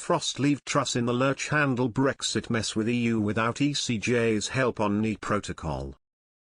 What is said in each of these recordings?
Frost leave Truss in the lurch, handle Brexit mess with EU without ECJ's help on NE protocol.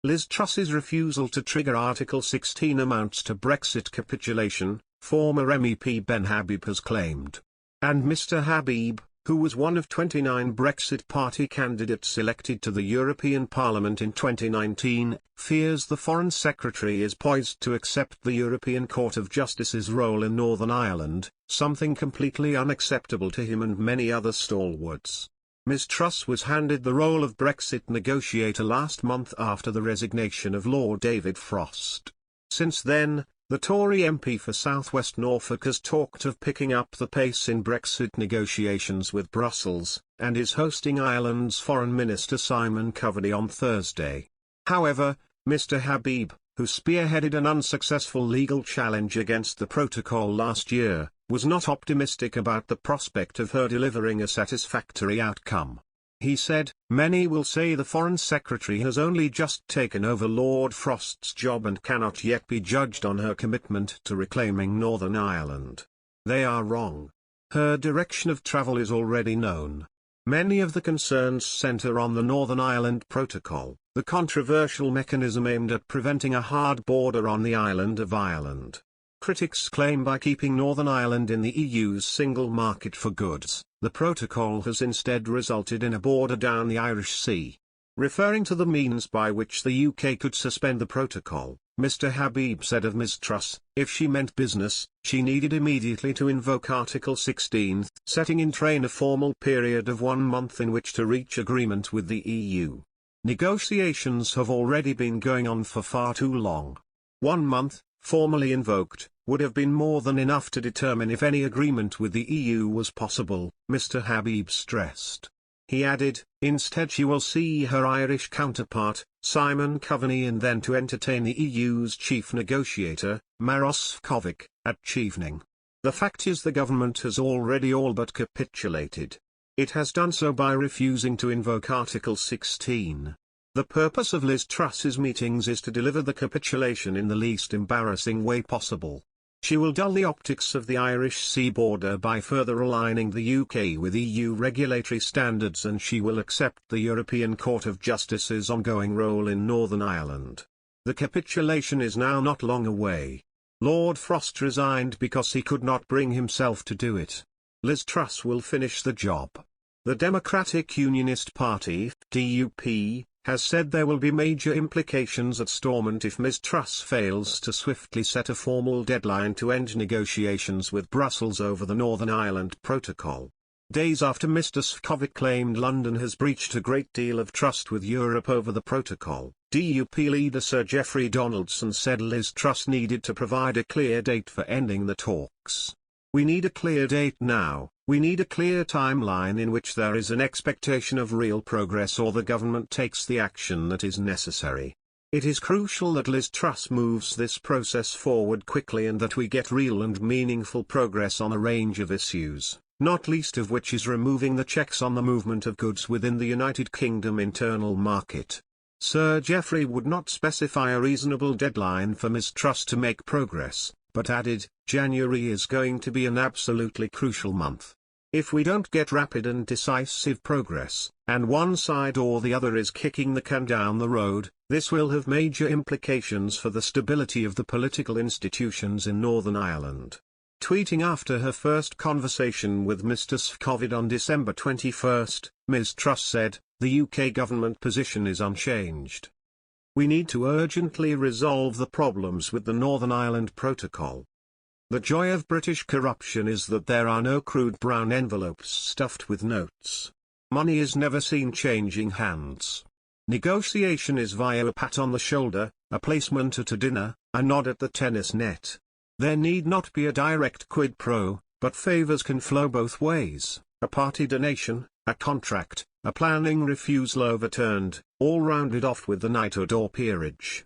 Liz Truss's refusal to trigger Article 16 amounts to Brexit capitulation, former MEP Ben Habib has claimed. And Mr. Habib, who was one of 29 Brexit Party candidates elected to the European Parliament in 2019, fears the Foreign Secretary is poised to accept the European Court of Justice's role in Northern Ireland, something completely unacceptable to him and many other stalwarts. Ms. Truss was handed the role of Brexit negotiator last month after the resignation of Lord David Frost. Since then, the Tory MP for South West Norfolk has talked of picking up the pace in Brexit negotiations with Brussels, and is hosting Ireland's Foreign Minister Simon Coveney on Thursday. However, Mr. Habib, who spearheaded an unsuccessful legal challenge against the protocol last year, was not optimistic about the prospect of her delivering a satisfactory outcome. He said, "Many will say the Foreign Secretary has only just taken over Lord Frost's job and cannot yet be judged on her commitment to reclaiming Northern Ireland. They are wrong. Her direction of travel is already known. Many of the concerns centre on the Northern Ireland Protocol, the controversial mechanism aimed at preventing a hard border on the island of Ireland. Critics claim by keeping Northern Ireland in the EU's single market for goods, the protocol has instead resulted in a border down the Irish Sea." Referring to the means by which the UK could suspend the protocol, Mr. Habib said of Ms. Truss, if she meant business, she needed immediately to invoke Article 16, setting in train a formal period of 1 month in which to reach agreement with the EU. Negotiations have already been going on for far too long. 1 month, formally invoked, would have been more than enough to determine if any agreement with the EU was possible, Mr. Habib stressed. He added, instead she will see her Irish counterpart, Simon Coveney, and then to entertain the EU's chief negotiator, Maros Sefcovic, at Chevening. The fact is the government has already all but capitulated. It has done so by refusing to invoke Article 16. The purpose of Liz Truss's meetings is to deliver the capitulation in the least embarrassing way possible. She will dull the optics of the Irish Sea border by further aligning the UK with EU regulatory standards, and she will accept the European Court of Justice's ongoing role in Northern Ireland. The capitulation is now not long away. Lord Frost resigned because he could not bring himself to do it. Liz Truss will finish the job. The Democratic Unionist Party, DUP, has said there will be major implications at Stormont if Ms. Truss fails to swiftly set a formal deadline to end negotiations with Brussels over the Northern Ireland Protocol. Days after Mr. Sefcovic claimed London has breached a great deal of trust with Europe over the protocol, DUP leader Sir Geoffrey Donaldson said Liz Truss needed to provide a clear date for ending the talks. "We need a clear date now. We need a clear timeline in which there is an expectation of real progress, or the government takes the action that is necessary. It is crucial that Liz Truss moves this process forward quickly and that we get real and meaningful progress on a range of issues, not least of which is removing the checks on the movement of goods within the United Kingdom internal market." Sir Geoffrey would not specify a reasonable deadline for Ms. Truss to make progress, but added, January is going to be an absolutely crucial month. If we don't get rapid and decisive progress, and one side or the other is kicking the can down the road, this will have major implications for the stability of the political institutions in Northern Ireland. Tweeting after her first conversation with Mr. Sefcovic on December 21, Ms. Truss said, "The UK government position is unchanged. We need to urgently resolve the problems with the Northern Ireland Protocol. The joy of British corruption is that there are no crude brown envelopes stuffed with notes. Money is never seen changing hands. Negotiation is via a pat on the shoulder, a placement at a dinner, a nod at the tennis net. There need not be a direct quid pro, but favours can flow both ways, a party donation, a contract, a planning refusal overturned, all rounded off with the knighthood or peerage.